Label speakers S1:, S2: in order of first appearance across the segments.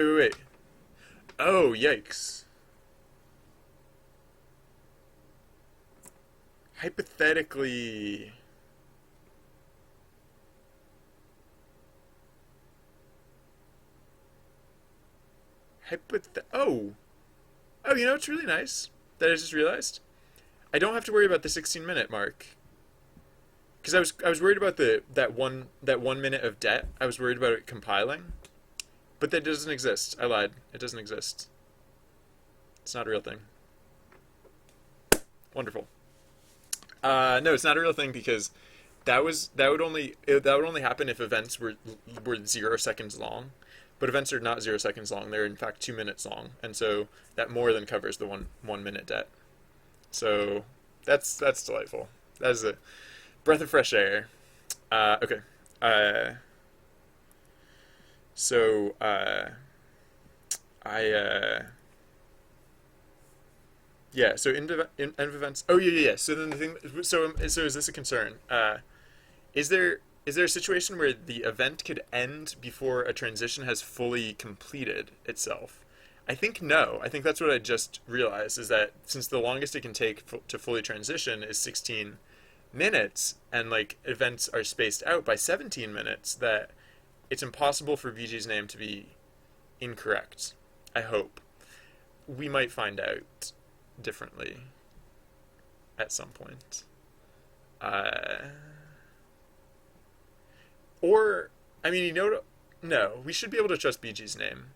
S1: Wait. Oh, yikes. Hypothetically. Oh. Oh, you know what's really nice that I just realized? I don't have to worry about the 16-minute mark. Because I was worried about that one minute of debt. I was worried about it compiling. But that doesn't exist. I lied. It doesn't exist. It's not a real thing. Wonderful. No, it's not a real thing because that would only happen if events were 0 seconds long. But events are not 0 seconds long. They're in fact 2 minutes long, and so that more than covers the one minute debt. So that's delightful. That is a breath of fresh air. Okay. Uh, so I yeah. So end of events. Oh yeah, yeah, yeah. So then the thing. So is this a concern? Is there a situation where the event could end before a transition has fully completed itself? I think no. I think that's what I just realized is that since the longest it can take to fully transition is 16 minutes and like events are spaced out by 17 minutes that it's impossible for VG's name to be incorrect. I hope. We might find out differently at some point. Uh, or, I mean, no, we should be able to trust BG's name.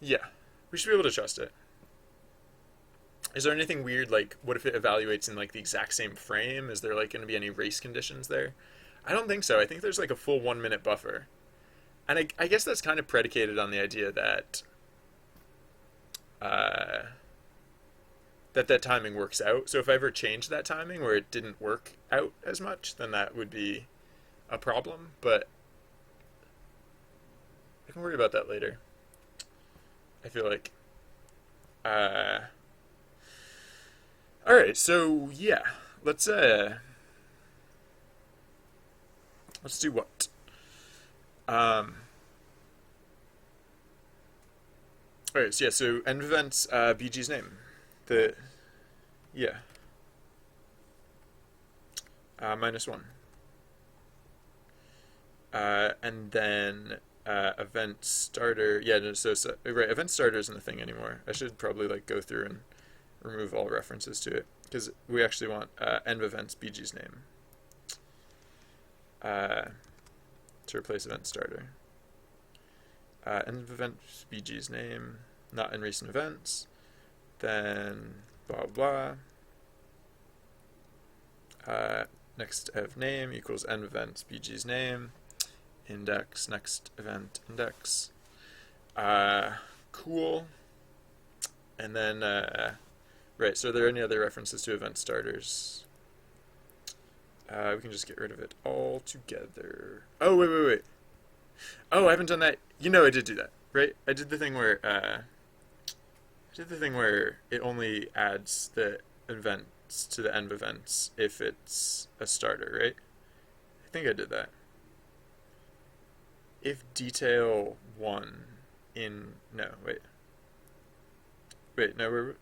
S1: Yeah, we should be able to trust it. Is there anything weird, like, what if it evaluates in, like, the exact same frame? Is there, like, going to be any race conditions there? I don't think so. I think there's, like, a full 1 minute buffer. And I guess that's kind of predicated on the idea uh, that timing works out. So if I ever change that timing where it didn't work out as much, then that would be a problem. But I can worry about that later. I feel like. Uh, all right, so yeah, let's uh, let's do what? Um, all right, so yeah, so end events, BG's name, the yeah, -1, and then event starter. Yeah, no, so right, event starter isn't a thing anymore. I should probably like go through and remove all references to it because we actually want end events BG's name uh, to replace event starter. End of event BG's name, not in recent events. Then blah blah. Next of name equals end event BG's name. Index next event index. Cool. And then right. So are there any other references to event starters? We can just get rid of it altogether. Oh wait. Oh, I haven't done that. I did do that, right? I did the thing where it only adds the events to the end of events if it's a starter, right? I think I did that. If detail one in no wait no we're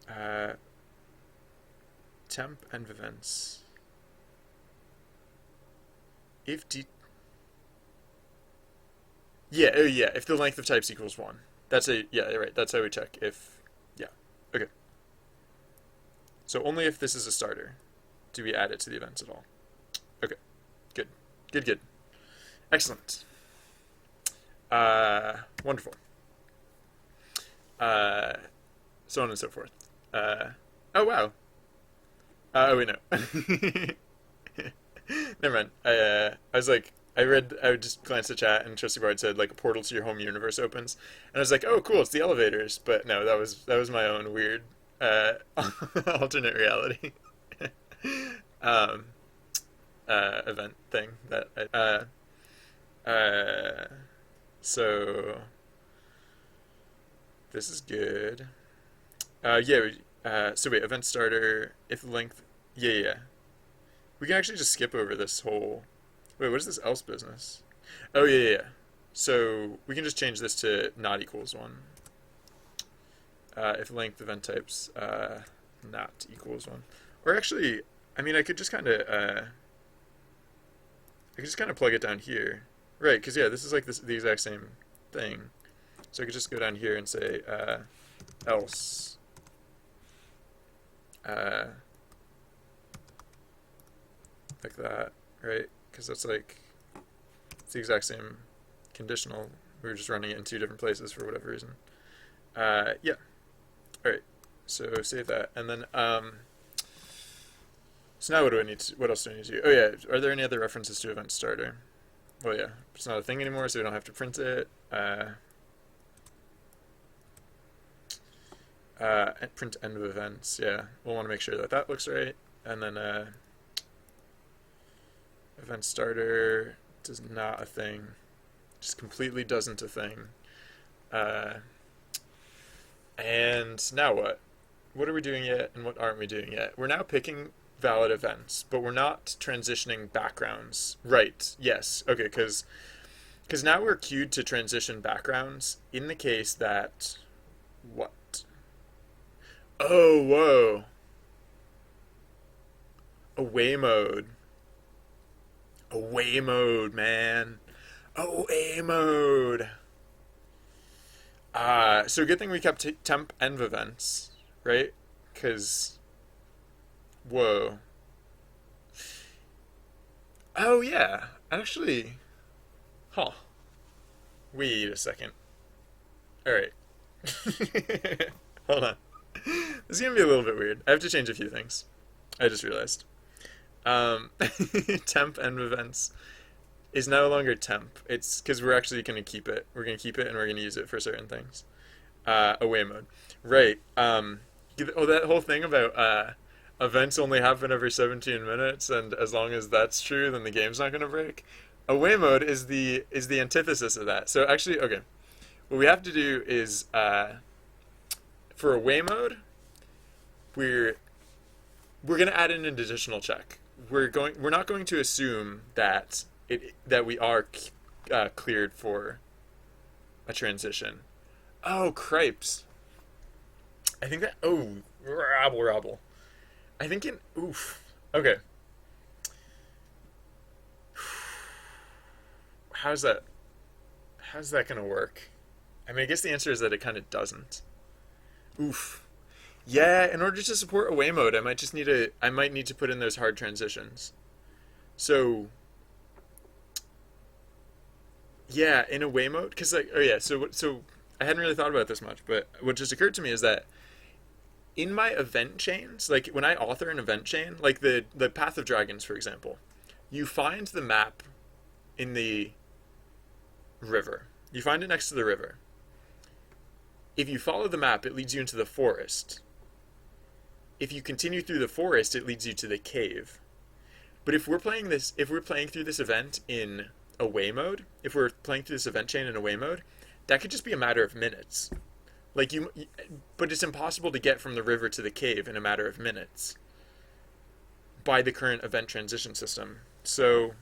S1: uh temp end of events if de yeah, oh yeah, if the length of types equals one. That's a yeah, right. That's how we check if yeah. Okay. So only if this is a starter do we add it to the events at all. Okay. Good. Good. Excellent. Wonderful. Uh so on and so forth. Oh wow. Oh wait no. Never mind. I was like, I would just glance at chat, and Trusty Bard said like a portal to your home universe opens, and I was like, oh cool, it's the elevators. But no, that was my own weird uh, alternate reality um, event thing that uh, so this is good. Yeah. So wait, event starter if length. Yeah, yeah. We can actually just skip over this whole Wait, what is this else business? Oh, yeah, yeah, yeah. So we can just change this to not equals 1. If length event types not equals 1. Or actually, I mean, I could just kind of plug it down here. Right, because yeah, this is like the exact same thing. So I could just go down here and say else like that, right? Because that's like it's the exact same conditional. We were just running it in 2 different places for whatever reason. Yeah. All right. So save that, and then so now what do I need to? What else do I need to do? Oh yeah. Are there any other references to event starter? Well, yeah. It's not a thing anymore, so we don't have to print it. Print end of events. Yeah, we'll want to make sure that that looks right, and then event starter is not a thing. Just completely doesn't a thing. And now what? What are we doing yet, and what aren't we doing yet? We're now picking valid events, but we're not transitioning backgrounds. Right, yes. Okay, because now we're queued to transition backgrounds in the case that... What? Oh, whoa. Away mode. Away mode, man. Away mode. So good thing we kept temp env events, right? Because, whoa. Oh yeah, actually, huh. Wait a second. All right. Hold on. This is gonna be a little bit weird. I have to change a few things. I just realized. Temp env events is no longer temp. It's because we're actually going to keep it. We're going to keep it and we're going to use it for certain things. Away mode. Right. That whole thing about events only happen every 17 minutes, and as long as that's true, then the game's not going to break. Away mode is the antithesis of that. So actually, okay, what we have to do is for away mode, we're going to add in an additional check. We're not going to assume that we are cleared for a transition. Oh, cripes. I think that... Oh, rabble. I think in... Oof. Okay. How's that going to work? I mean, I guess the answer is that it kind of doesn't. Oof. Yeah, in order to support away mode, I might need to put in those hard transitions. So... Yeah, in away mode, because like, oh yeah, so I hadn't really thought about this much, but what just occurred to me is that in my event chains, like when I author an event chain, like the Path of Dragons, for example, you find the map in the river. You find it next to the river. If you follow the map, it leads you into the forest. If you continue through the forest, it leads you to the cave. But if we're playing through this event in away mode, if we're playing through this event chain in away mode, that could just be a matter of minutes. Like but it's impossible to get from the river to the cave in a matter of minutes by the current event transition system. So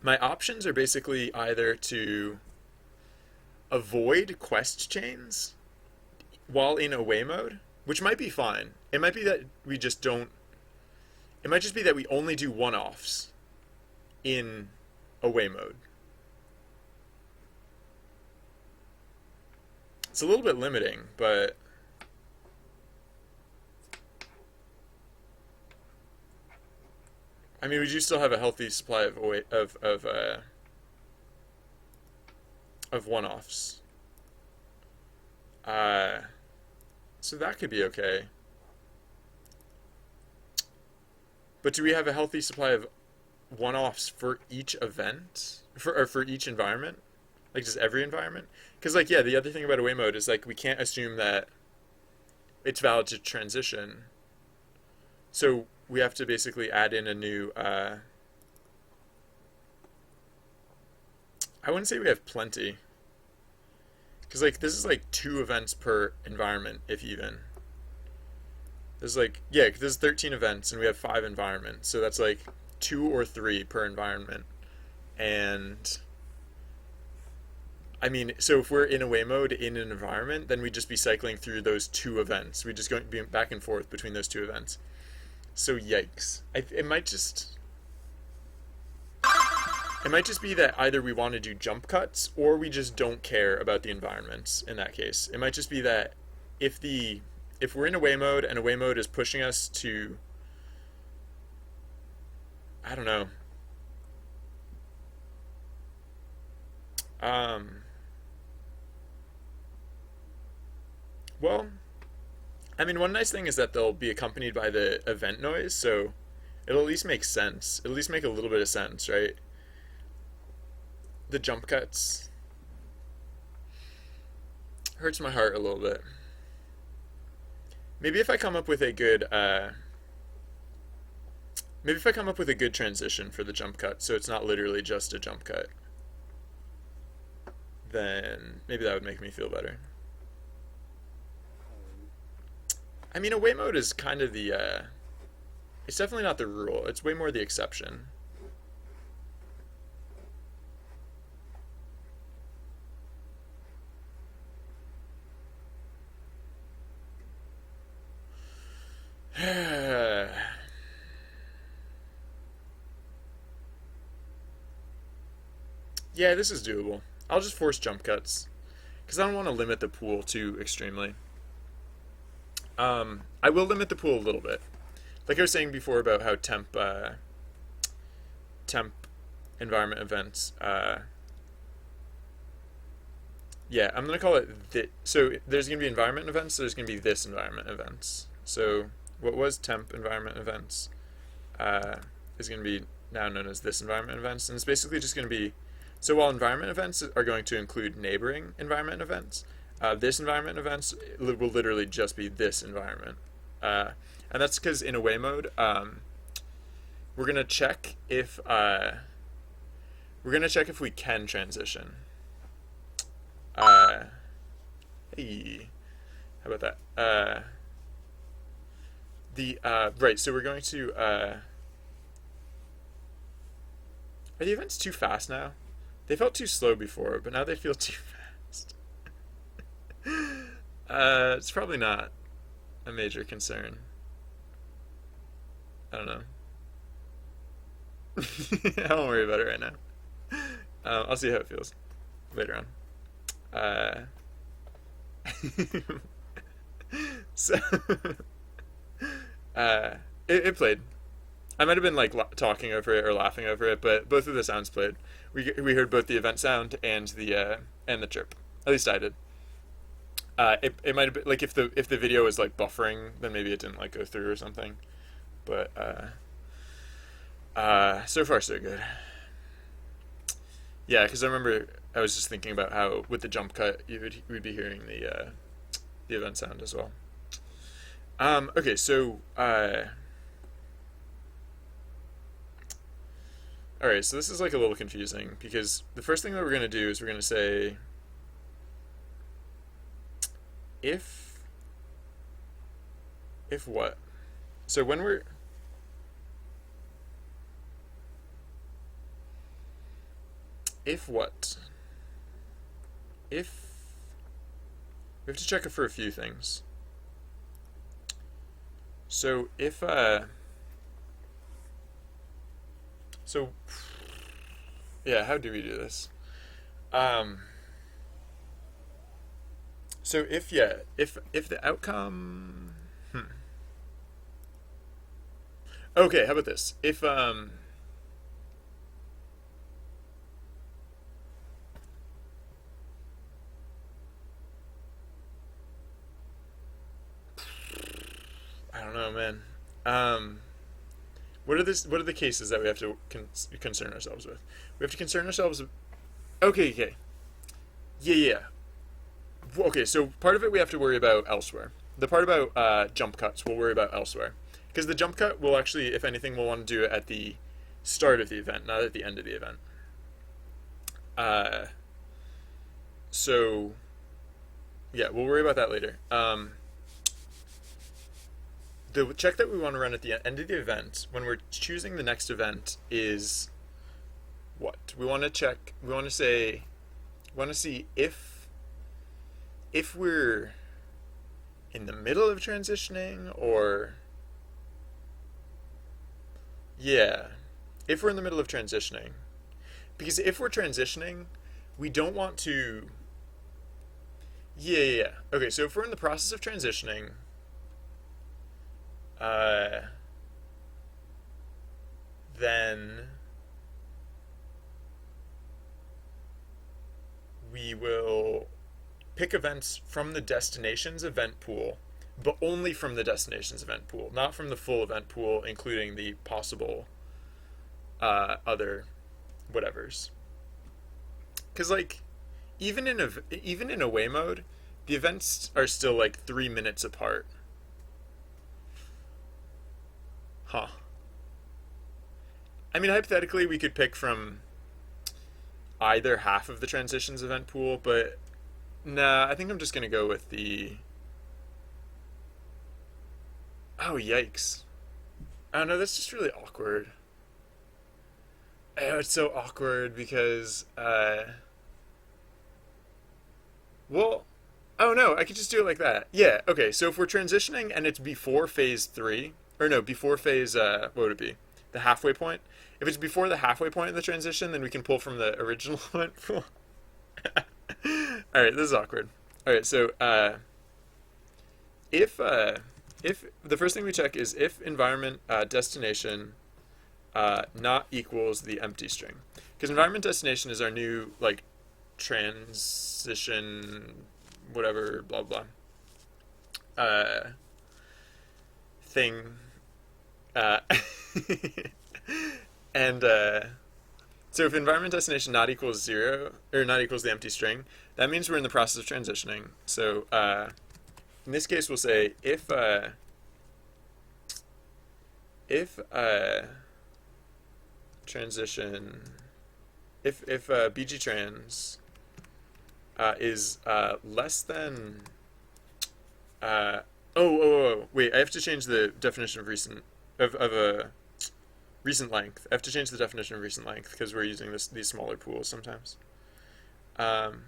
S1: my options are basically either to avoid quest chains while in away mode, which might be fine. It might be that we just don't... It might just be that we only do one-offs in away mode. It's a little bit limiting, but I mean, we do still have a healthy supply of one-offs. So that could be okay. But do we have a healthy supply of one-offs for each event? For each environment? Like just every environment? Because like, yeah, the other thing about away mode is like we can't assume that it's valid to transition. So we have to basically add in a new... I wouldn't say we have plenty. Because like this is like 2 events per environment, if even. There's like, yeah, this is 13 events and we have 5 environments. So that's like 2 or 3 per environment. And I mean, so if we're in away mode in an environment, then we'd just be cycling through those 2 events. We'd just go be back and forth between those 2 events. So yikes. It might just be that either we want to do jump cuts or we just don't care about the environments in that case. It might just be that if we're in away mode and away mode is pushing us to, I don't know. Um, well, I mean, one nice thing is that they'll be accompanied by the event noise, so it'll at least make sense. It'll at least make a little bit of sense, right? The jump cuts hurts my heart a little bit. Maybe if I come up with a good maybe if I come up with a good transition for the jump cut, so it's not literally just a jump cut, then maybe that would make me feel better. I mean, away mode is kind of the it's definitely not the rule. It's way more the exception. Yeah, this is doable. I'll just force jump cuts because I don't want to limit the pool too extremely. I will limit the pool a little bit. Like I was saying before about how temp environment events. Yeah, I'm gonna call it so there's gonna be environment events. So there's gonna be this environment events. So what was temp environment events uh, is gonna be now known as this environment events, and it's basically just gonna be, so while environment events are going to include neighboring environment events, this environment events will literally just be this environment. And that's because in away mode, we're gonna check if we can transition. Uh, hey, how about that? Right. So we're going to. Are the events too fast now? They felt too slow before, but now they feel too fast. It's probably not a major concern. I don't know. I won't worry about it right now. I'll see how it feels later on. Uh, so, it played. I might have been like talking over it or laughing over it, but both of the sounds played. We heard both the event sound and the chirp. At least I did. It might have been like if the video was like buffering, then maybe it didn't like go through or something. But so far so good. Yeah, because I remember I was just thinking about how with the jump cut we'd be hearing the event sound as well. Okay, so all right, so this is like a little confusing because the first thing that we're gonna do is we're gonna say if what? So when we're if what? If we have to check it for a few things. So if so yeah, how do we do this? Um so if the outcome okay, how about this? If I don't know, man. Um what are the cases that we have to concern ourselves with? We have to concern ourselves with, okay, okay. Yeah, yeah. Okay, so part of it we have to worry about elsewhere. The part about jump cuts we'll worry about elsewhere. Because the jump cut will actually, if anything, we'll want to do it at the start of the event, not at the end of the event. Uh, so, yeah, we'll worry about that later. the check that we want to run at the end of the event, when we're choosing the next event, is what? We want to check, we want to say, we want to see if we're in the middle of transitioning, or yeah, if we're in the middle of transitioning. Because if we're transitioning, we don't want to. Yeah. Okay, so if we're in the process of transitioning, uh, then we will pick events from the destinations event pool, but only from the destinations event pool, not from the full event pool, including the possible other whatevers. Because like even in away mode, the events are still like 3 minutes apart. Huh. I mean, hypothetically, we could pick from either half of the transitions event pool, but nah, I think I'm just gonna go with the. Oh, yikes. Oh no, that's just really awkward. Oh, it's so awkward because, well, oh no, I could just do it like that. Yeah, okay, so if we're transitioning and it's before phase three, or no, before phase, what would it be? The halfway point? If it's before the halfway point of the transition, then we can pull from the original event pool. Alright, this is awkward. Alright, so, if, uh, if the first thing we check is if environment destination not equals the empty string, because environment destination is our new like transition whatever blah blah thing, uh, and so if environment destination not equals zero or not equals the empty string, that means we're in the process of transitioning. So in this case, we'll say if transition if bg trans is less than wait, I have to change the definition of recent of a recent length. I have to change the definition of recent length because we're using these smaller pools sometimes. Um,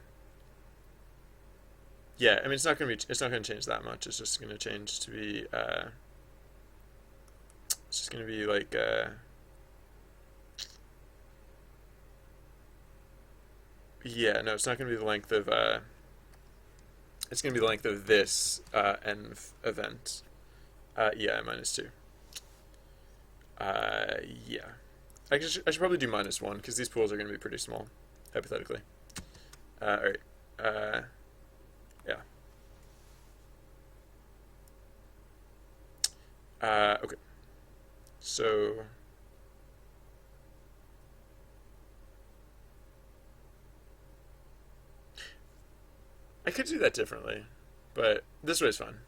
S1: yeah, I mean it's not gonna change that much. It's just gonna change to be it's just gonna be like yeah, no, it's not gonna be the length of it's gonna be the length of this env event. Yeah, -2. Yeah. I should probably do -1 because these pools are going to be pretty small, hypothetically. All right. Yeah. Okay. So I could do that differently, but this way's fun.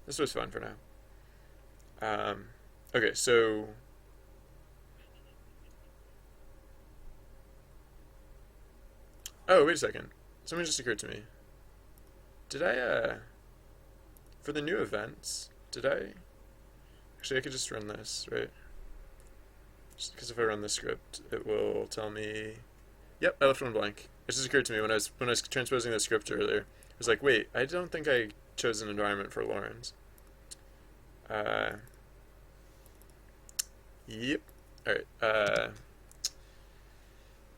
S1: This way's fun for now. Okay, so oh wait a second, something just occurred to me. Did I for the new events? Did I actually? I could just run this, right? Just because if I run the script, it will tell me. Yep, I left one blank. It just occurred to me when I was transposing the script earlier. I was like, wait, I don't think I chose an environment for Lawrence. Uh, yep. All right.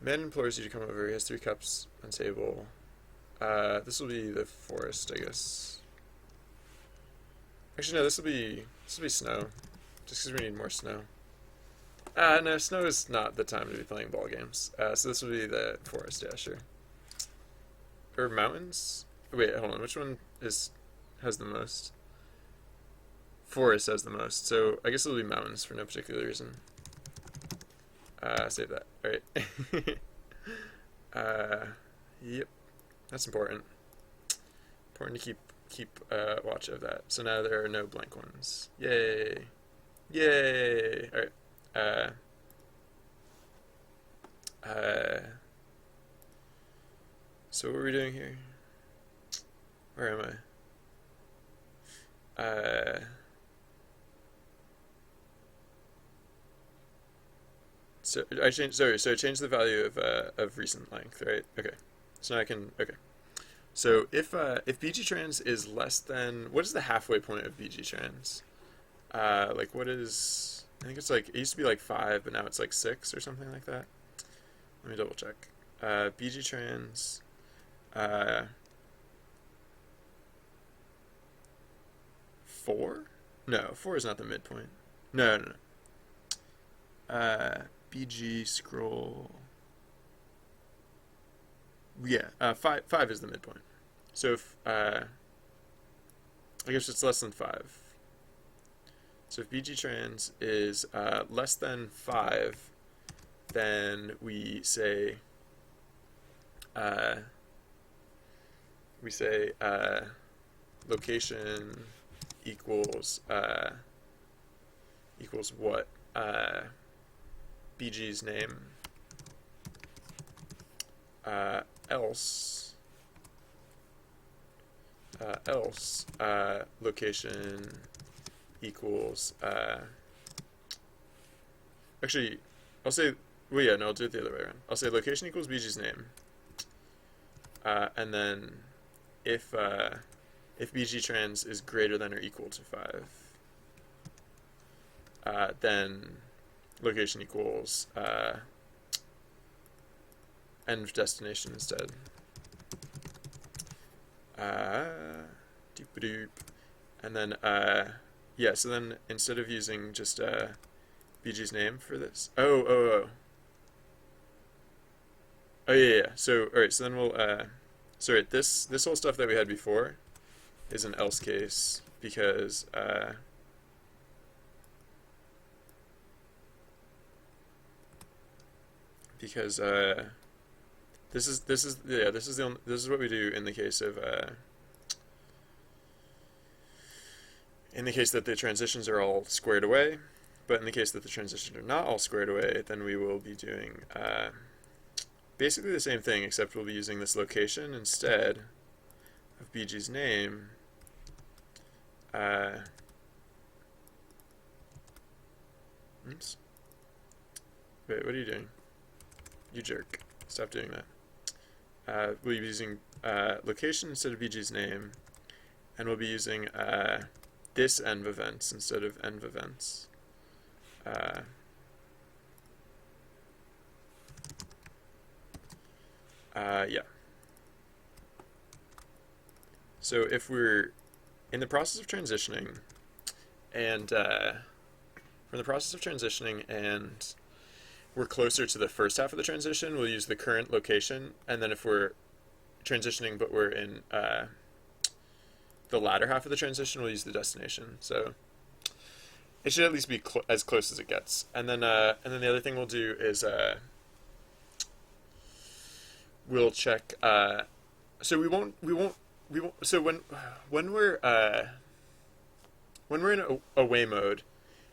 S1: Man implores you to come over. He has 3 cups on table. This will be the forest, I guess. Actually, no. This will be snow. Just because we need more snow. No, snow is not the time to be playing ball games. So this will be the forest. Yeah, sure. Or mountains. Wait, hold on. Which one has the most? Forest has the most. So I guess it'll be mountains for no particular reason. Save that. All right. Yep. That's important. Important to keep watch of that. So now there are no blank ones. Yay! Yay! All right. So what are we doing here? Where am I? So I changed. Sorry. So I changed the value of recent length, right? Okay. So now I can. Okay. So if bgtrans is less than, what is the halfway point of bgtrans? Like what is? I think it's like, it used to be like 5, but now it's like 6 or something like that. Let me double check. bgtrans. 4? No, 4 is not the midpoint. No, no, no. BG scroll. Yeah, 5 is the midpoint. So if I guess it's less than 5. So if BG trans is less than 5, then we say location equals equals what? BG's name, else location equals actually I'll say, well, yeah, no, I'll do it the other way around. I'll say location equals BG's name, and then if BG trans is greater than or equal to 5, then location equals end of destination instead. Doop-a-doop. And then yeah, so then instead of using just BG's name for this, oh yeah. So all right, so then we'll sorry, this whole stuff that we had before is an else case because this is what we do in the case of in the case that the transitions are all squared away. But in the case that the transitions are not all squared away, then we will be doing basically the same thing, except we'll be using this location instead of BG's name. Oops. Wait, what are you doing? You jerk. Stop doing that. We'll be using location instead of BG's name, and we'll be using this env events instead of env events. Yeah. So if we're in the process of transitioning, and from the process of transitioning, and we're closer to the first half of the transition, we'll use the current location, and then if we're transitioning but we're in the latter half of the transition, we'll use the destination. So it should at least be as close as it gets. And then the other thing we'll do is we'll check. So we won't. So when we're in away mode,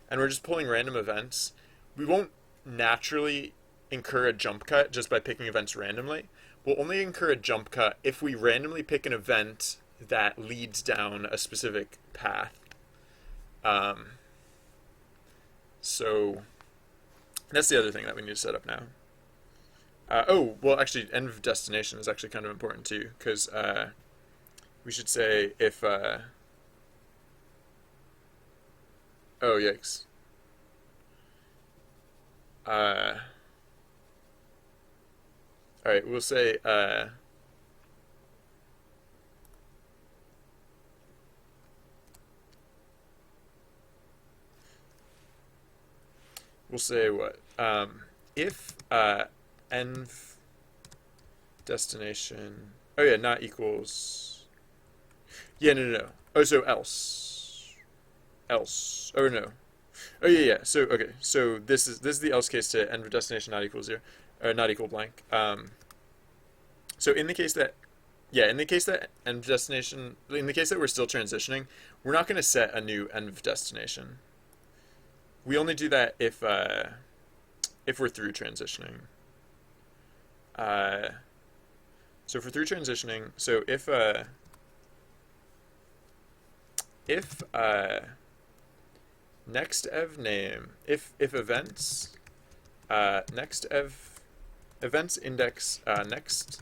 S1: and we're just pulling random events, we won't naturally incur a jump cut just by picking events randomly. We'll only incur a jump cut if we randomly pick an event that leads down a specific path. So that's the other thing that we need to set up now. Oh, well, actually, end of destination is actually kind of important too, because we should say if oh, yikes. All right, we'll say what? If env destination, oh yeah, not equals, yeah, no. Oh, so else, oh no, oh yeah. So okay, so this is the else case to env destination not equal 0, or not equal blank. So in the case that, yeah, in the case that env destination, in the case that we're still transitioning, we're not going to set a new env destination. We only do that if we're through transitioning. So if we're through transitioning, so if next ev name, if events next ev events index next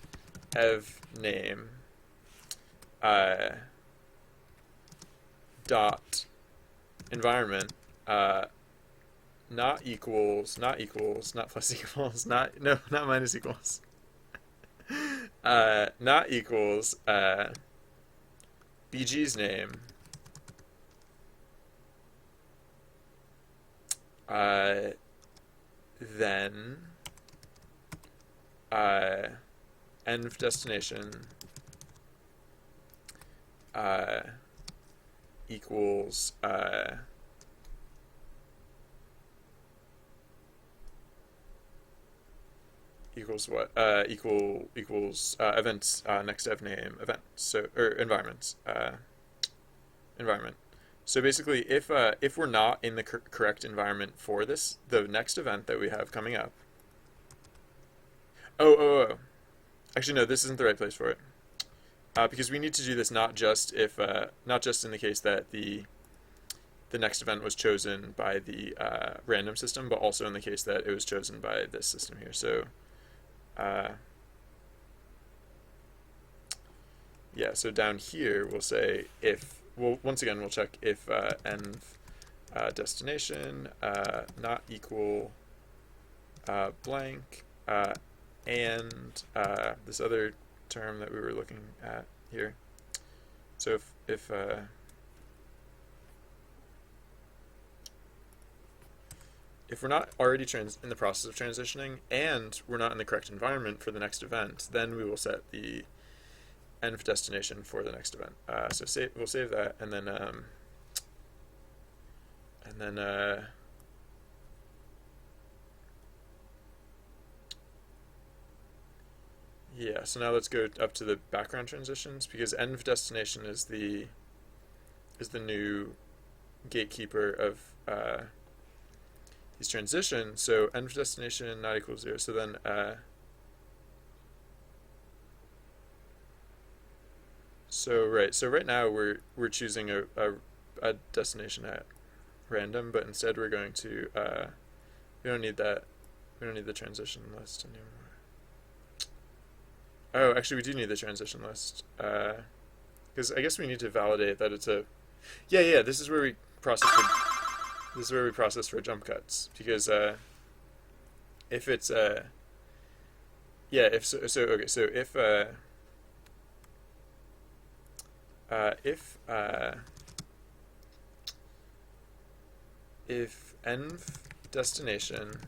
S1: ev name dot environment not equals, not equals, not plus equals, not, no, not minus equals. Not equals BG's name then env destination equals equals what? Equals events next ev name event, so or environments environment. So basically, if we're not in the correct environment for this, the next event that we have coming up. Oh. Actually, no, this isn't the right place for it. Because we need to do this not just if not just in the case that the next event was chosen by the random system, but also in the case that it was chosen by this system here. So yeah, so down here we'll say if, well, once again we'll check if env destination not equal blank and this other term that we were looking at here. So if we're not already in the process of transitioning and we're not in the correct environment for the next event, then we will set the env destination for the next event. So we'll save that, and then yeah. So now let's go up to the background transitions, because env destination is the new gatekeeper of these transitions. So env destination not equals 0. So then so right now we're choosing a destination at random, but instead we're going to we don't need that. We don't need the transition list anymore. Oh, actually we do need the transition list, because I guess we need to validate that it's a yeah, this is where we process for jump cuts, because if it's yeah, if so okay, so if env destination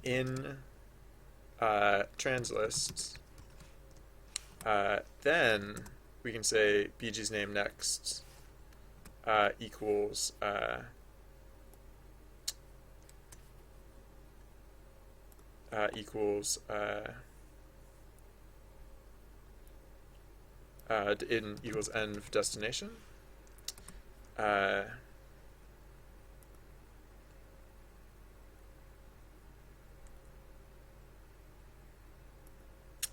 S1: in translists, then we can say BG's name next equals equals in equals env destination.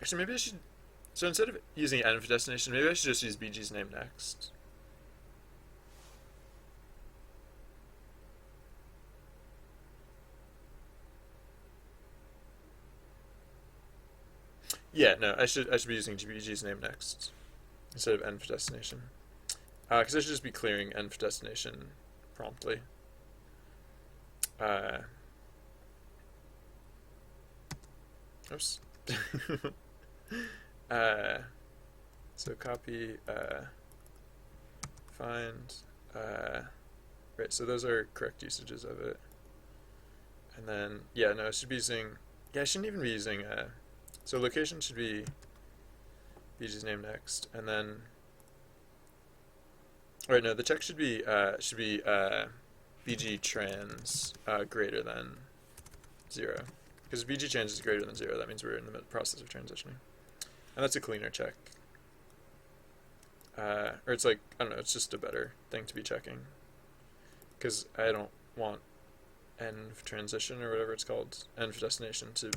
S1: Actually, maybe I should. So instead of using env destination, maybe I should just use BG's name next. Yeah, no, I should be using BG's name next instead of env destination, because I should just be clearing env destination promptly. Oops. So copy find right, so those are correct usages of it. And then yeah, no, I should be using, yeah, I shouldn't even be using so location should be BG's name next, and then right, no, the check should be BG trans greater than 0. Because BG trans is greater than 0, that means we're in the process of transitioning. And that's a cleaner check. Or it's like, I don't know, it's just a better thing to be checking. Because I don't want env transition, or whatever it's called, env destination, to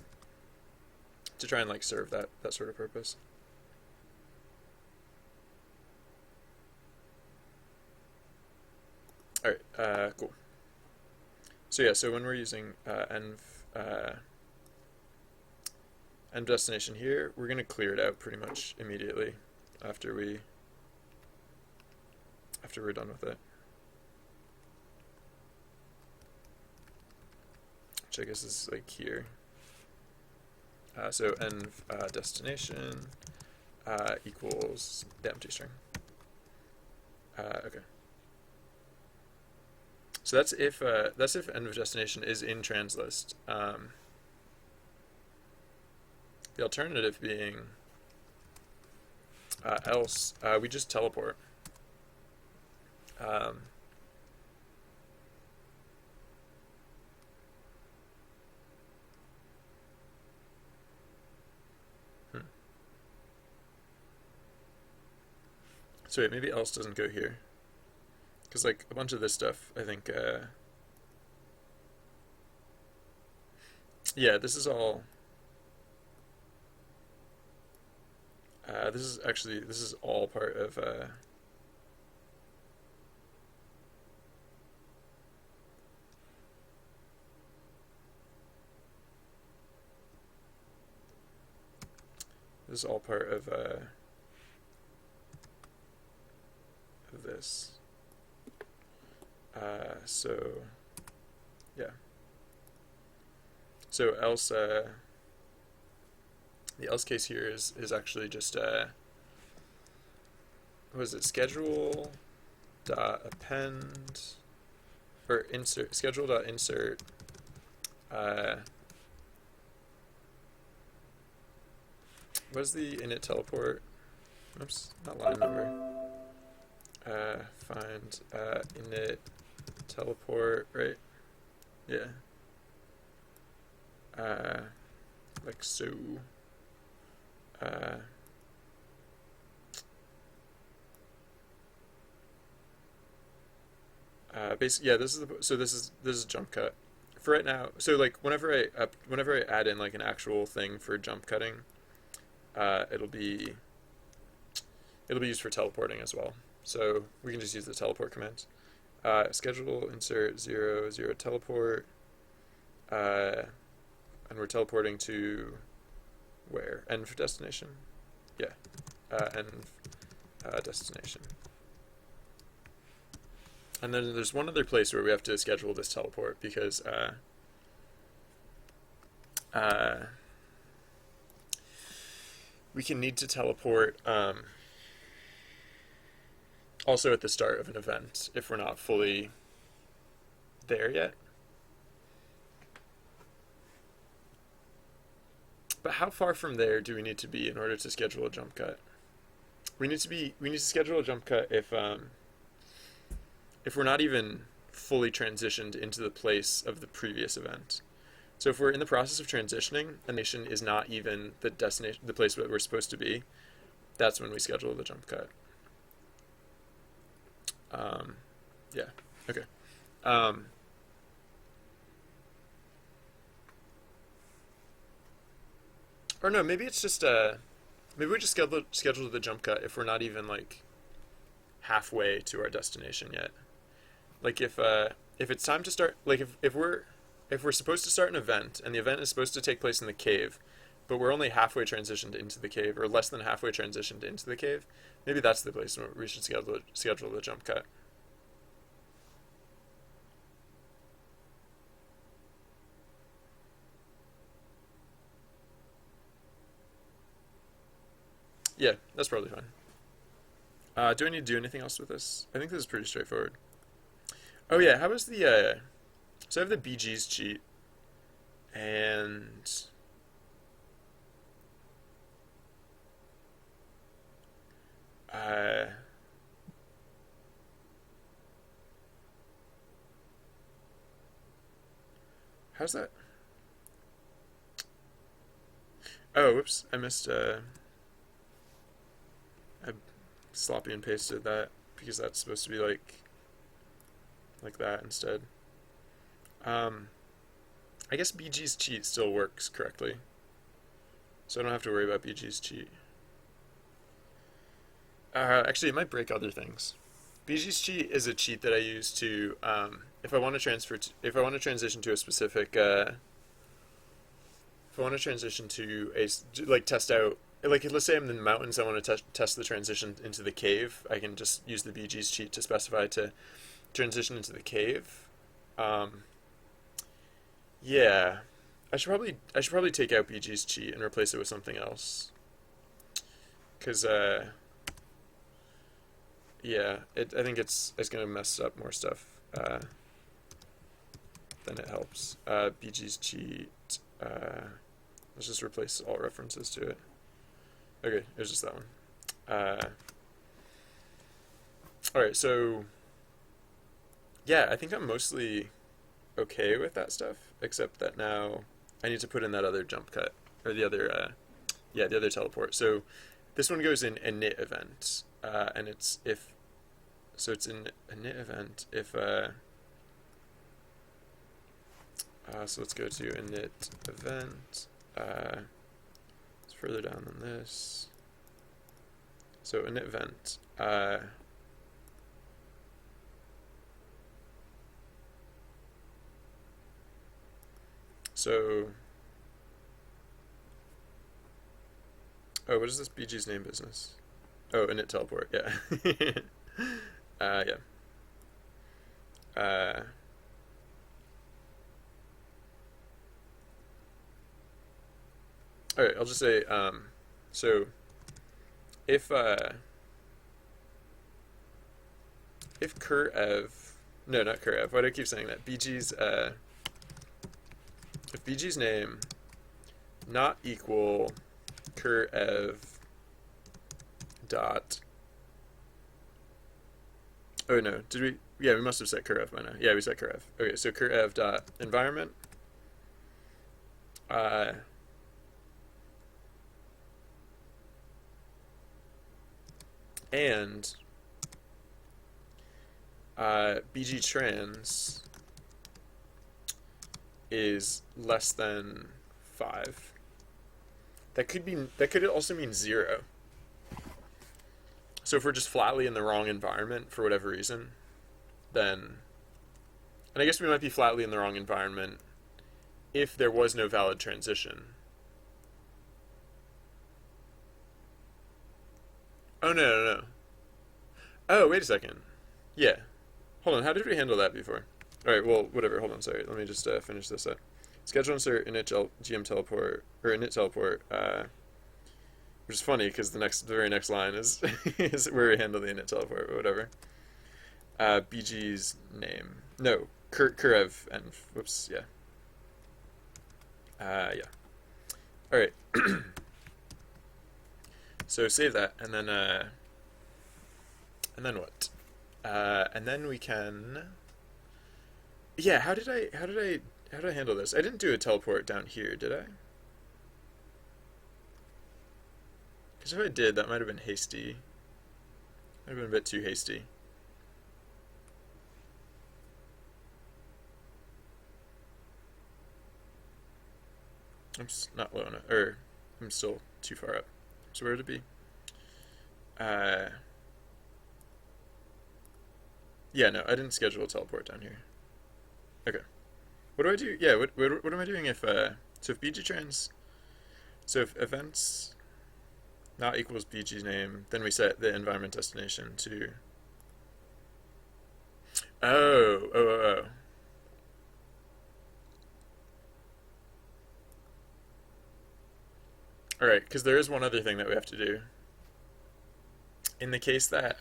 S1: try and like serve that sort of purpose. Alright, cool. So yeah, so when we're using env destination here, we're going to clear it out pretty much immediately after we're done with it. Which I guess is like here. So env destination equals the empty string. Okay. So that's if env destination is in translist. The alternative being else we just teleport. So wait, maybe else doesn't go here. Because like a bunch of this stuff, I think, yeah, this is all, this is all part of, this is all part of this. So, yeah. So else, the else case here is actually just, what is it, schedule dot append, or insert, schedule dot insert, what's the init teleport? Oops, not line number. Find init teleport, right? Yeah. Like so. Basically, yeah. This is jump cut for right now. So like whenever I add in like an actual thing for jump cutting, it'll be used for teleporting as well. So we can just use the teleport command. Schedule insert 0 0 teleport, and we're teleporting to where? Env destination? Yeah, env destination. And then there's one other place where we have to schedule this teleport because we can need to teleport also at the start of an event if we're not fully there yet. But how far from there do we need to be in order to schedule a jump cut? We need to schedule a jump cut if we're not even fully transitioned into the place of the previous event. So if we're in the process of transitioning, a nation is not even the destination, the place where we're supposed to be, that's when we schedule the jump cut. Yeah, okay. Or no, maybe it's just, maybe we just schedule the jump cut if we're not even like halfway to our destination yet. Like if it's time to start, like if we're supposed to start an event and the event is supposed to take place in the cave, but we're only halfway transitioned into the cave or less than halfway transitioned into the cave, maybe that's the place where we should schedule the jump cut. Yeah, that's probably fine. Do I need to do anything else with this? I think this is pretty straightforward. Oh yeah, how is the so I have the BG's cheat and uh how's that? Oh, whoops, I missed I sloppy and pasted that because that's supposed to be like that instead. I guess BG's cheat still works correctly, so I don't have to worry about BG's cheat. Actually, it might break other things. BG's cheat is a cheat that I use to if I want to if I want to transition to a specific if I want to transition to a like test out like let's say I'm in the mountains, I want to test the transition into the cave. I can just use the BG's cheat to specify to transition into the cave. Um, yeah, I should probably take out BG's cheat and replace it with something else. Cause yeah, I think it's gonna mess up more stuff than it helps. BG's cheat. Let's just replace all references to it. Okay, it was just that one. All right, so yeah, I think I'm mostly okay with that stuff, except that now I need to put in that other jump cut or the other yeah, the other teleport. So this one goes in init event, and it's if so it's in init event if so let's go to init event. It's further down than this. So init event. So oh, what is this BG's name business? Oh, init teleport. Yeah. Yeah. Uh, all right, I'll just say so if curev, no, not curev. Why do I keep saying that? BG's if BG's name not equal curev dot, oh no, did we, yeah, we must have set curev by now. Yeah, we set curev. Okay, so curev dot environment and BG trans is less than 5. That could also mean 0. So if we're just flatly in the wrong environment for whatever reason, then, and I guess we might be flatly in the wrong environment if there was no valid transition. Oh no, no, no. Oh, wait a second. Yeah. Hold on, how did we handle that before? Alright, well, whatever, hold on, sorry. Let me just finish this up. Schedule insert init GM teleport, or init teleport, which is funny because the very next line is is where we handle the init teleport, or whatever. BG's name. No, Kurev and, whoops, yeah. Yeah. Alright. So save that, and then what? And then we can. Yeah, how did I handle this? I didn't do a teleport down here, did I? Because if I did, that might have been hasty. Might have been a bit too hasty. I'm not low enough, or I'm still too far up. So where would it be? Yeah, no, I didn't schedule a teleport down here. Okay. What do I do? Yeah, what am I doing if, so if BG trans, so if events not equals BG's name, then we set the environment destination to, oh. Alright, because there is one other thing that we have to do. In the case that,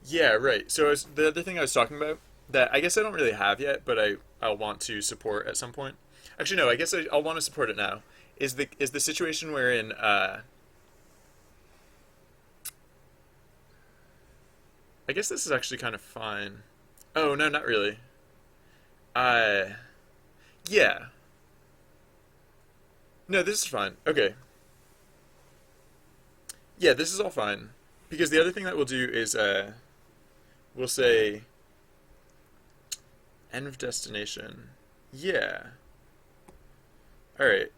S1: yeah, right. So the other thing I was talking about that I guess I don't really have yet, but I'll want to support at some point. Actually, no. I guess I'll want to support it now. Is the situation wherein I guess this is actually kind of fine. Oh no, not really. Uh, yeah. No, this is fine. Okay. Yeah, this is all fine. Because the other thing that we'll do is we'll say end of destination. Yeah. All right.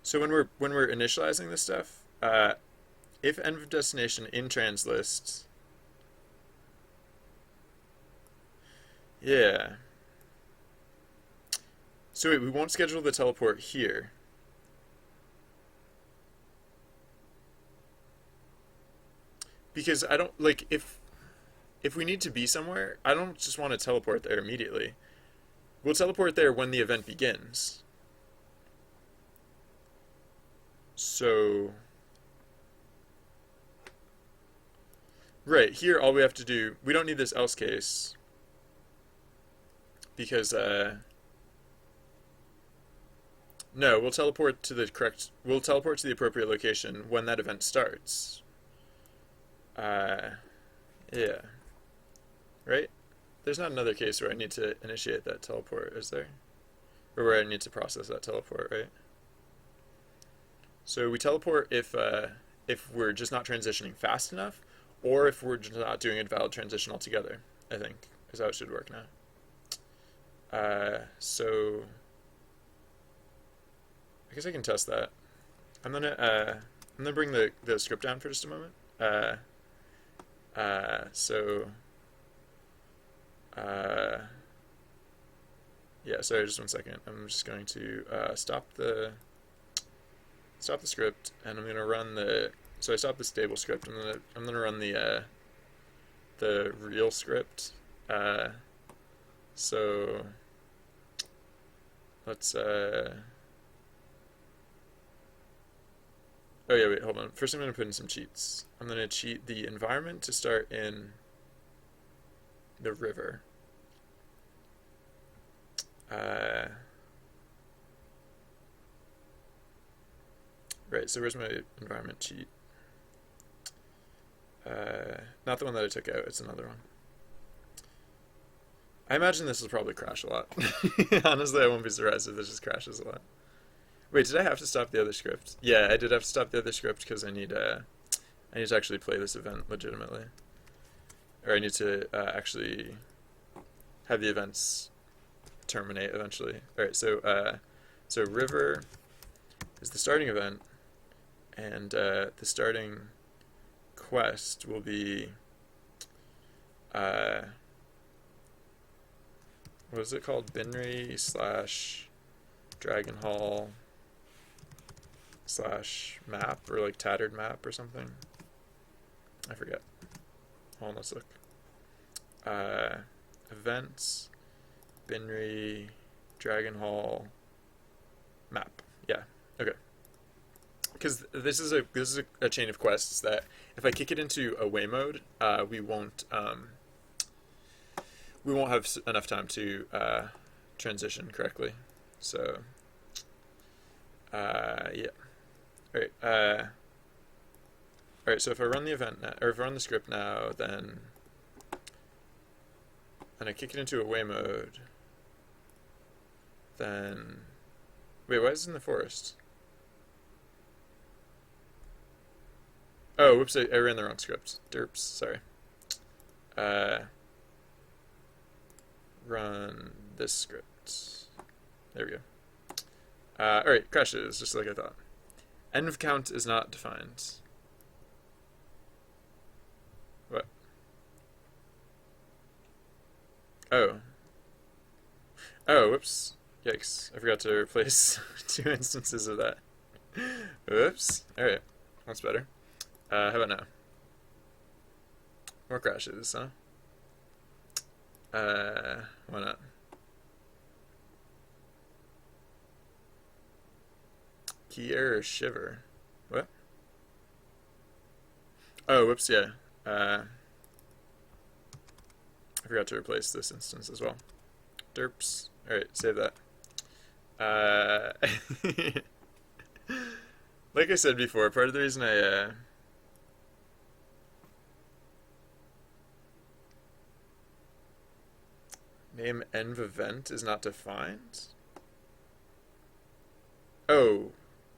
S1: So when we're initializing this stuff, if env of destination in translist, yeah. So wait, we won't schedule the teleport here. Because I don't like if we need to be somewhere, I don't just want to teleport there immediately. We'll teleport there when the event begins. So right, here all we have to do, we don't need this else case because no, we'll teleport to the appropriate location when that event starts. Uh yeah. Right? There's not another case where I need to initiate that teleport, is there? Or where I need to process that teleport, right? So we teleport if we're just not transitioning fast enough, or if we're just not doing a valid transition altogether, I think, is how it should work now. So I guess I can test that. I'm gonna bring the script down for just a moment. So yeah, sorry, just one second. I'm just going to stop the script, and I'm gonna run the. So I stopped the stable script. I'm gonna run the real script. So let's. Oh yeah, wait, hold on. First, I'm gonna put in some cheats. I'm gonna cheat the environment to start in the river. Right, so where's my environment cheat? Not the one that I took out, it's another one. I imagine this will probably crash a lot. Honestly, I won't be surprised if this just crashes a lot. Wait, did I have to stop the other script? Yeah, I did have to stop the other script because I need to actually play this event legitimately. Or I need to actually have the events terminate eventually. Alright, so river is the starting event, and the starting quest will be what is it called? Binry / Dragon Hall / map, or like tattered map or something. I forget. Hold on, let's look. Events, Binry, Dragon Hall, map. Yeah. Okay. Because this is a chain of quests that if I kick it into away mode, we won't have enough time to transition correctly. So yeah. All right. All right. So if I run the event now, or if I run the script now, then and I kick it into away mode, then wait, why is it in the forest? Oh, whoops! I ran the wrong script. Derps. Sorry. Run this script. There we go. Alright, crashes, just like I thought. Env count is not defined. What? Oh. Oh, whoops. Yikes. I forgot to replace 2 instances of that. Whoops. Alright, that's better. How about now? More crashes, huh? Why not? Key error shiver. What? Oh, whoops, yeah. I forgot to replace this instance as well. Derps. Alright, save that. Like I said before, part of the reason I, name env event is not defined? Oh,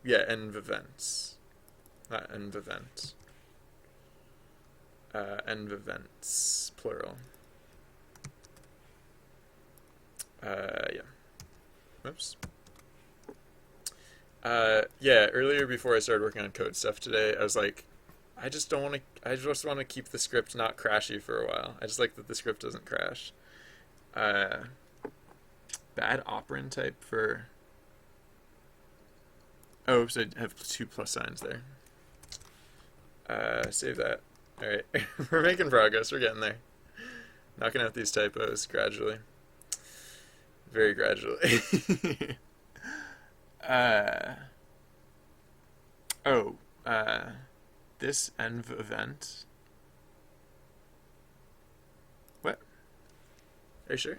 S1: yeah, env events. Not env event. Env events, plural. Yeah. Oops. Yeah, earlier before I started working on code stuff today, I was like, I just want to keep the script not crashy for a while. I just like that the script doesn't crash. Uh, Bad operand type for. Oh, oops, I have two plus signs there. Save that. All right, we're making progress. We're getting there. Knocking out these typos gradually, very gradually. uh, oh, uh, this env event. What? Are you sure?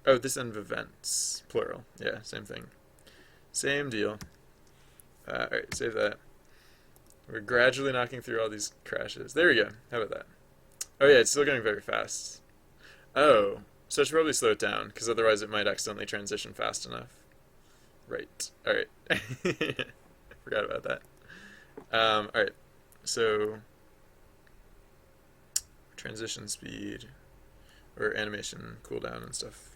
S1: Oh, this env events plural. Yeah, same thing. Same deal. All right, save that. We're gradually knocking through all these crashes. There we go. How about that? Oh yeah, it's still going very fast. Oh, so I should probably slow it down, because otherwise it might accidentally transition fast enough. Right. Alright. Forgot about that. Alright. So, transition speed, or animation cooldown and stuff.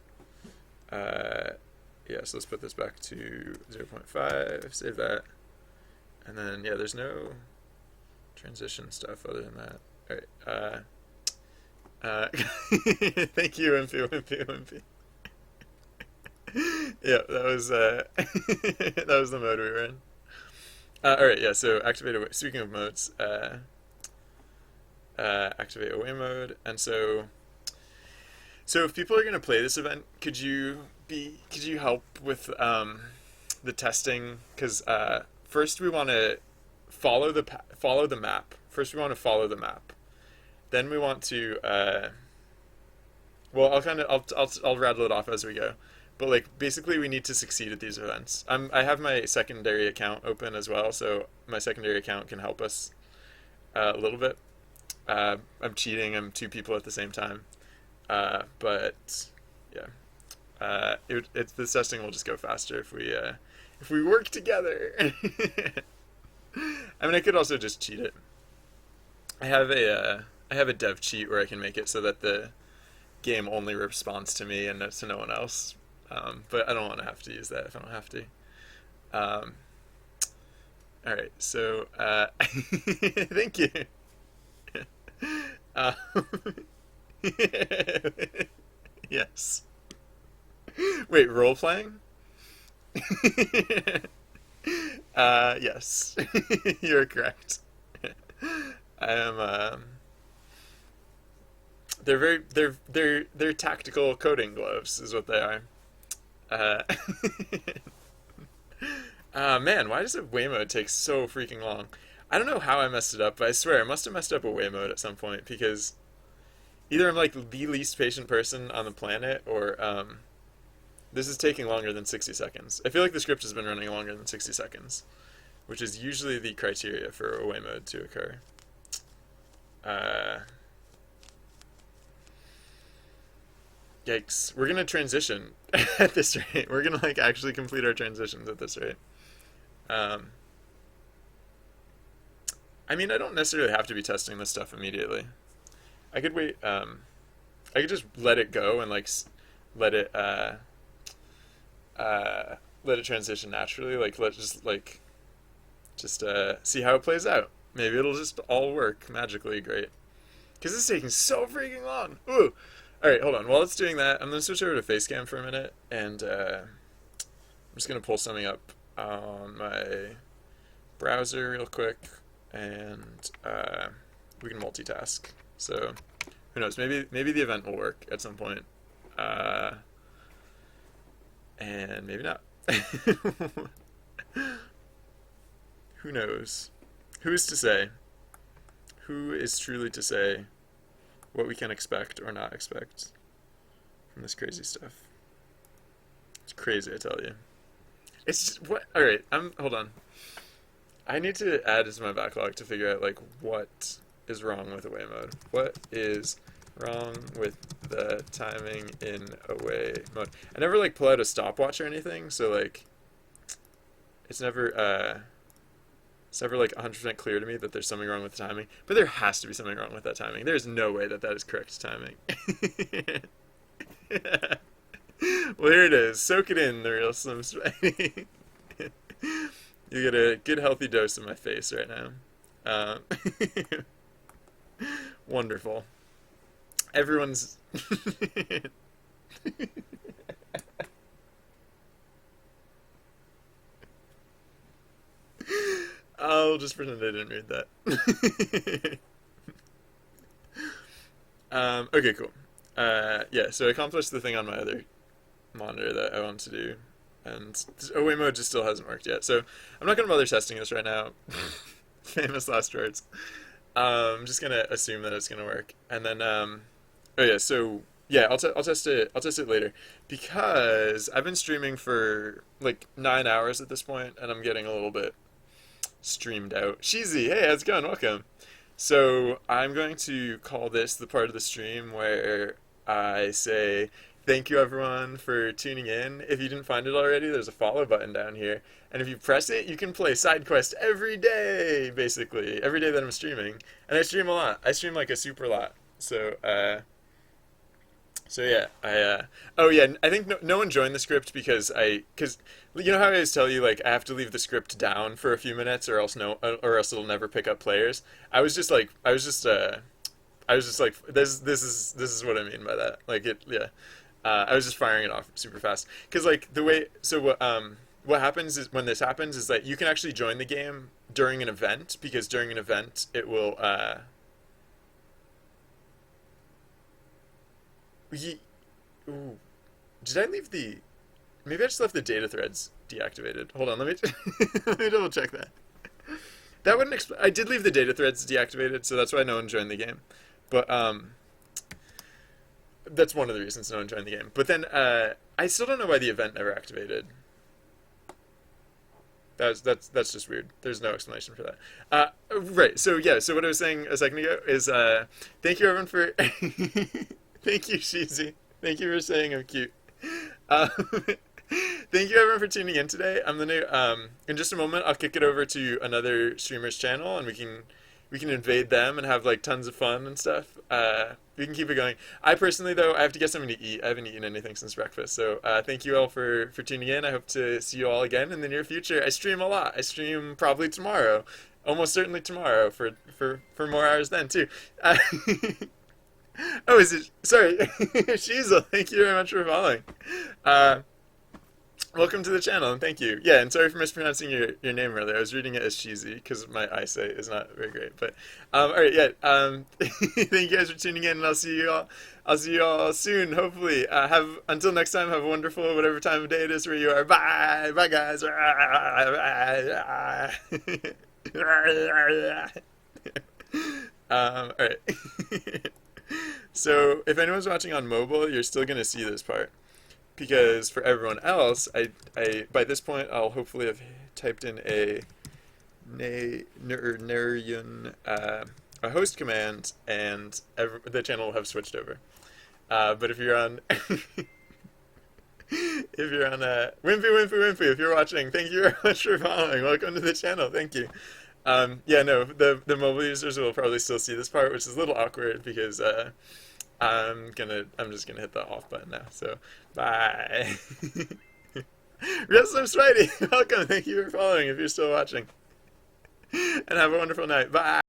S1: Yeah, so let's put this back to 0.5, save that. And then, yeah, there's no transition stuff other than that. Alright, thank you, Wimpy. Yeah, that was that was the mode we were in. All right, yeah. So activate away. Speaking of modes, activate away mode, and so if people are gonna play this event, could you help with the testing? Because first we want to follow the map. First we want to follow the map. Then we want to well, I'll rattle it off as we go. But like basically we need to succeed at these events. I have my secondary account open as well, so my secondary account can help us a little bit. I'm cheating. I'm two people at the same time. But yeah, this testing will just go faster if we work together. I mean, I could also just cheat it. I have a dev cheat where I can make it so that the game only responds to me and to no one else. But I don't want to have to use that if I don't have to. Um, all right, so thank you. Um, yes. Wait, role playing? Yes, you're correct. I am. They're tactical coding gloves, is what they are. Uh, man, why does a Waymo take so freaking long? I don't know how I messed it up, but I swear I must have messed up a Waymo at some point because either I'm like the least patient person on the planet, or this is taking longer than 60 seconds. I feel like the script has been running longer than 60 seconds, which is usually the criteria for a way mode to occur. Uh, Yikes. We're gonna transition at this rate. We're gonna like actually complete our transitions at this rate. Um, I mean, I don't necessarily have to be testing this stuff immediately. I could wait. I could just let it go and like let it let it transition naturally. Like let just see how it plays out. Maybe it'll just all work magically great. Because it's taking so freaking long. Ooh. All right, hold on. While it's doing that, I'm gonna switch over to Facecam for a minute, and I'm just gonna pull something up on my browser real quick, and we can multitask. So who knows? Maybe the event will work at some point, uh, and maybe not. Who knows? Who's to say? Who is truly to say what we can expect or not expect from this crazy stuff? It's crazy, I tell you. It's just, what? All right, hold on. I need to add it to my backlog to figure out like what is wrong with away mode. What is wrong with the timing in away mode? I never like pull out a stopwatch or anything, so like it's never like 100% clear to me that there's something wrong with the timing. But there has to be something wrong with that timing. There's no way that that is correct timing. Well, here it is. Soak it in, the real Slim Spidey. You get a good healthy dose of my face right now. Uh, Wonderful. Everyone's. I'll just pretend I didn't read that. Okay, cool. Yeah, so I accomplished the thing on my other monitor that I wanted to do, and away mode just still hasn't worked yet. So I'm not gonna bother testing this right now. Famous last words. I'm just gonna assume that it's gonna work, and then oh yeah, so yeah, I'll test it. I'll test it later because I've been streaming for like 9 hours at this point, and I'm getting a little bit streamed out. Sheezy, hey, how's it going? Welcome. So I'm going to call this the part of the stream where I say thank you everyone for tuning in. If you didn't find it already, there's a follow button down here. And if you press it, you can play side quest every day, basically. Every day that I'm streaming. And I stream a lot. I stream like a super lot. So yeah, oh yeah, I think no one joined the script because you know how I always tell you like I have to leave the script down for a few minutes or else no or else it'll never pick up players. I was just like this is what I mean by that. Like it yeah. I was just firing it off super fast because like the way so what happens is when this happens is that you can actually join the game during an event because during an event it will Ye- Ooh. Did I leave the? Maybe I just left the data threads deactivated. Hold on, let me let me double check that. That wouldn't. I did leave the data threads deactivated, so that's why no one joined the game. But that's one of the reasons no one joined the game. But then I still don't know why the event never activated. That's just weird. There's no explanation for that. Right. So yeah. So what I was saying a second ago is thank you everyone for thank you Sheezy. Thank you for saying I'm cute. Um, Thank you everyone for tuning in today. I'm gonna in just a moment I'll kick it over to another streamer's channel and we can invade them and have like tons of fun and stuff. We can keep it going. I personally though I have to get something to eat. I haven't eaten anything since breakfast. So thank you all for tuning in. I hope to see you all again in the near future. I stream a lot. I stream probably tomorrow. Almost certainly tomorrow for more hours then too. Oh, is it? Sorry, Shiza. Thank you very much for following. Uh, Welcome to the channel and thank you. Yeah, and sorry for mispronouncing your name earlier. I was reading it as cheesy because my eyesight is not very great. But all right, yeah. Thank you guys for tuning in, and I'll see you all. I'll see you all soon. Hopefully, have until next time. Have a wonderful whatever time of day it is where you are. Bye, bye, guys. All right. So if anyone's watching on mobile, you're still gonna see this part because for everyone else, I by this point I'll hopefully have typed in a Nerian a host command, and the channel will have switched over. But if you're on if you're on Wimpy, if you're watching, thank you very much for following. Welcome to the channel. Thank you. Yeah, no, the mobile users will probably still see this part, which is a little awkward because I'm just gonna hit the off button now. So bye. Real Slim Spidey, welcome. Thank you for following if you're still watching. And have a wonderful night. Bye.